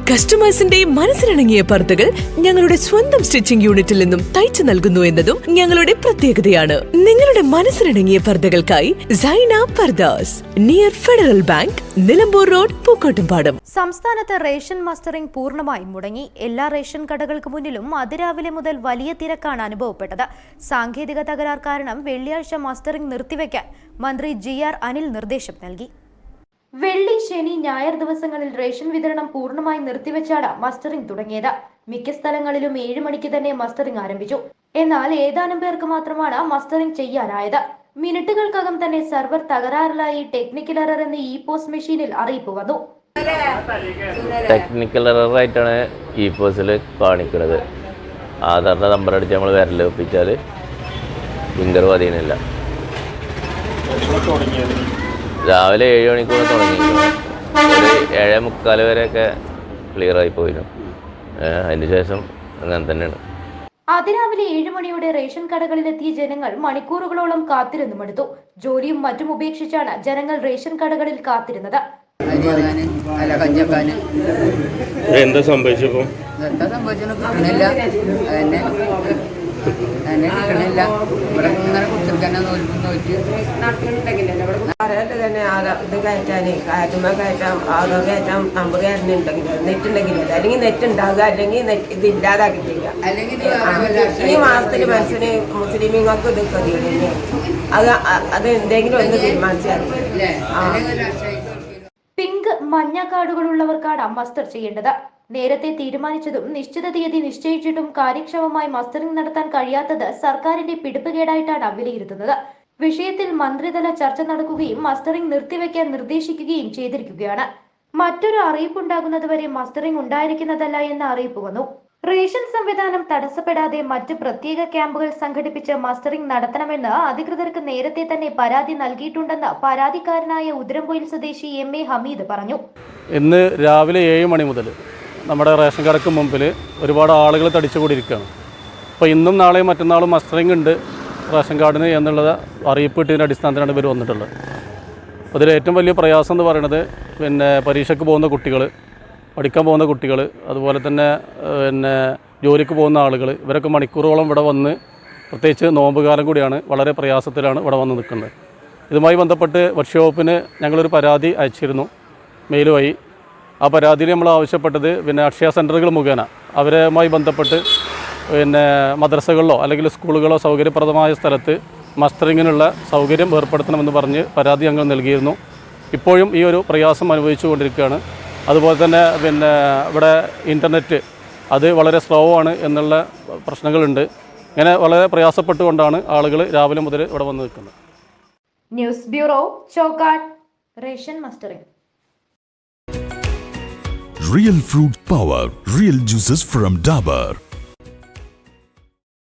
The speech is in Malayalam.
കസ്റ്റമേഴ്സിന്റെ മനസ്സിനിണങ്ങിയ പർദ്ദകൾ ഞങ്ങളുടെ സ്വന്തം സ്റ്റിച്ചിംഗ് യൂണിറ്റിൽ നിന്നും തയ്ച്ചു നൽകുന്നു എന്നതും ഞങ്ങളുടെ പ്രത്യേകതയാണ്. നിങ്ങളുടെ മനസ്സിനിണങ്ങിയ പർദ്ദകൾക്കായി Saina Pardas, near Federal Bank, Nilambur Road, Pookkottumpadam. സംസ്ഥാനത്ത് റേഷൻ മസ്റ്ററിംഗ് പൂർണ്ണമായും മുടങ്ങി. എല്ലാ റേഷൻ കടകൾക്ക് മുന്നിലും അതിരാവിലെ മുതൽ വലിയ തിരക്കാണ് അനുഭവപ്പെട്ടത്. സാങ്കേതിക തകരാർ കാരണം വെള്ളിയാഴ്ച മസ്റ്ററിംഗ് നിർത്തിവെക്കാൻ മന്ത്രി GR അനിൽ നിർദ്ദേശം നൽകി. വെള്ളി, ശനി, ഞായർ ദിവസങ്ങളിൽ റേഷൻ വിതരണം പൂർണ്ണമായി നിർത്തിവെച്ചാണ് മസ്റ്ററിംഗ് തുടങ്ങിയത്. മിക്ക സ്ഥലങ്ങളിലും 7 മണിക്ക് തന്നെ മസ്റ്ററിംഗ് ആരംഭിച്ചു. എന്നാൽ ഏതാനും പേർക്ക് മാത്രമാണ് മസ്റ്ററിംഗ് ചെയ്യാനായത്. മിനിറ്റുകൾക്കകം തന്നെ സെർവർ തകരാറിലായി ടെക്നിക്കൽ എറർ എന്ന് ഇ-പോസ് മെഷീനിൽ അറിയിപ്പ് വന്നു. ടെക്നിക്കൽ എററായിട്ടാണ് ഇ-പോസിൽ കാണിക്കുന്നത്. ആധാറിന്റെ നമ്പർ അടിച്ച് നമ്മൾ വിരൽ ഒപ്പിച്ചാൽ ഫിംഗർ പതിയുന്നില്ല. രാവിലെ 7 മണിക്കൂർ തുടങ്ങി, ഒരു 7:45 വരെയൊക്കെ ക്ലിയർ ആയി പോയിരുന്നു. അതിന് ശേഷം അങ്ങനെ തന്നെയാണ്. അതിരാവിലെ 7 മണിയോടെ റേഷൻ കടകളിലെത്തിയ ജനങ്ങൾ മണിക്കൂറുകളോളം കാത്തിരുന്നു മടുത്തു. ജോലിയും മറ്റും ഉപേക്ഷിച്ചാണ് ജനങ്ങൾ റേഷൻ കടകളിൽ കാത്തിരുന്നത്. എന്താ സംഭവിച്ചപ്പോ? തന്നെ ഇത് കയറ്റാൻ കാറ്റുമ്പോ കയറ്റാം, ആധാർ കയറ്റാം, നമ്പർ കയറ്റുന്നുണ്ടെങ്കിൽ നെറ്റ് ഉണ്ടെങ്കിൽ അല്ലെങ്കിൽ നെറ്റ് ഉണ്ടാകുക, അല്ലെങ്കിൽ ഇത് ഇല്ലാതാക്കി ചെയ്യുക. ഈ മാസത്തിൽ മനസ്സിന് മുസ്ലിമീങ്ങൾക്ക് ഇത് കതിയാണ്. അത് എന്തെങ്കിലും ഒന്ന് തീരുമാനിച്ചാൽ പിങ്ക്, മഞ്ഞ കാർഡുകളുള്ളവർക്കാണ് മസ്റ്റർ ചെയ്യേണ്ടത്. നേരത്തെ തീരുമാനിച്ചതും നിശ്ചിത തീയതി നിശ്ചയിച്ചിട്ടും കാര്യക്ഷമമായി മസ്റ്ററിംഗ് നടത്താൻ കഴിയാത്തത് സർക്കാരിന്റെ പിടിപ്പുകേടായിട്ടാണ് വിലയിരുത്തുന്നത്. വിഷയത്തിൽ മന്ത്രിതല ചർച്ച നടക്കുകയും മസ്റ്ററിംഗ് നിർത്തിവെക്കാൻ നിർദ്ദേശിക്കുകയും ചെയ്തിരിക്കുകയാണ്. മറ്റൊരു അറിയിപ്പുണ്ടാകുന്നതുവരെ മസ്റ്ററിംഗ് ഉണ്ടായിരിക്കുന്നതല്ല എന്ന അറിയിപ്പ് വന്നു. റേഷൻ സംവിധാനം തടസ്സപ്പെടാതെ മറ്റ് പ്രത്യേക ക്യാമ്പുകൾ സംഘടിപ്പിച്ച് മസ്റ്ററിംഗ് നടത്തണമെന്ന് അധികൃതർക്ക് നേരത്തെ തന്നെ പരാതി നൽകിയിട്ടുണ്ടെന്ന് പരാതിക്കാരനായ ഉദരംപൊയിൽ സ്വദേശി MA ഹമീദ് പറഞ്ഞു. ഇന്ന് രാവിലെ 7 മണി മുതൽ നമ്മുടെ റേഷൻ കടക്ക് മുമ്പിൽ ഒരുപാട് ആളുകൾ തടിച്ചുകൂടിയിരിക്കുകയാണ്. അപ്പോൾ ഇന്നും നാളെയും മറ്റന്നാളും മസ്റ്ററിംഗ് ഉണ്ട് റേഷൻ കാർഡിന് എന്നുള്ളത് അറിയിപ്പ് കിട്ടിയതിൻ്റെ അടിസ്ഥാനത്തിലാണ് ഇവർ വന്നിട്ടുള്ളത്. അതിൽ ഏറ്റവും വലിയ പ്രയാസം എന്ന് പറയുന്നത് പരീക്ഷയ്ക്ക് പോകുന്ന കുട്ടികൾ, പഠിക്കാൻ പോകുന്ന കുട്ടികൾ, അതുപോലെ തന്നെ ജോലിക്ക് പോകുന്ന ആളുകൾ, ഇവരൊക്കെ മണിക്കൂറോളം ഇവിടെ വന്ന്, പ്രത്യേകിച്ച് നോമ്പ് കാലം കൂടിയാണ്, വളരെ പ്രയാസത്തിലാണ് ഇവിടെ വന്ന് നിൽക്കുന്നത്. ഇതുമായി ബന്ധപ്പെട്ട് വർക്ക്ഷോപ്പിന് ഞങ്ങളൊരു പരാതി അയച്ചിരുന്നു മെയിൽ വഴി. ആ പരാതിയിൽ നമ്മൾ ആവശ്യപ്പെട്ടത് അക്ഷയ സെൻ്ററുകൾ മുഖേന അവരുമായി ബന്ധപ്പെട്ട് മദ്രസകളിലോ അല്ലെങ്കിൽ സ്കൂളുകളോ സൗകര്യപ്രദമായ സ്ഥലത്ത് മസ്റ്ററിങ്ങിനുള്ള സൗകര്യം ഏർപ്പെടുത്തണമെന്ന് പറഞ്ഞ് പരാതി ഞങ്ങൾ നൽകിയിരുന്നു. ഇപ്പോഴും ഈ ഒരു പ്രയാസം അനുഭവിച്ചു കൊണ്ടിരിക്കുകയാണ്. അതുപോലെ തന്നെ ഇവിടെ ഇൻ്റർനെറ്റ് അത് വളരെ സ്ലോ ആണ് എന്നുള്ള പ്രശ്നങ്ങളുണ്ട്. ഇങ്ങനെ വളരെ പ്രയാസപ്പെട്ടുകൊണ്ടാണ് ആളുകൾ രാവിലെ മുതൽ ഇവിടെ വന്ന് നിൽക്കുന്നത്. News bureau, Chokkad. Ration mustering. Real fruit power, real juices from Dabur.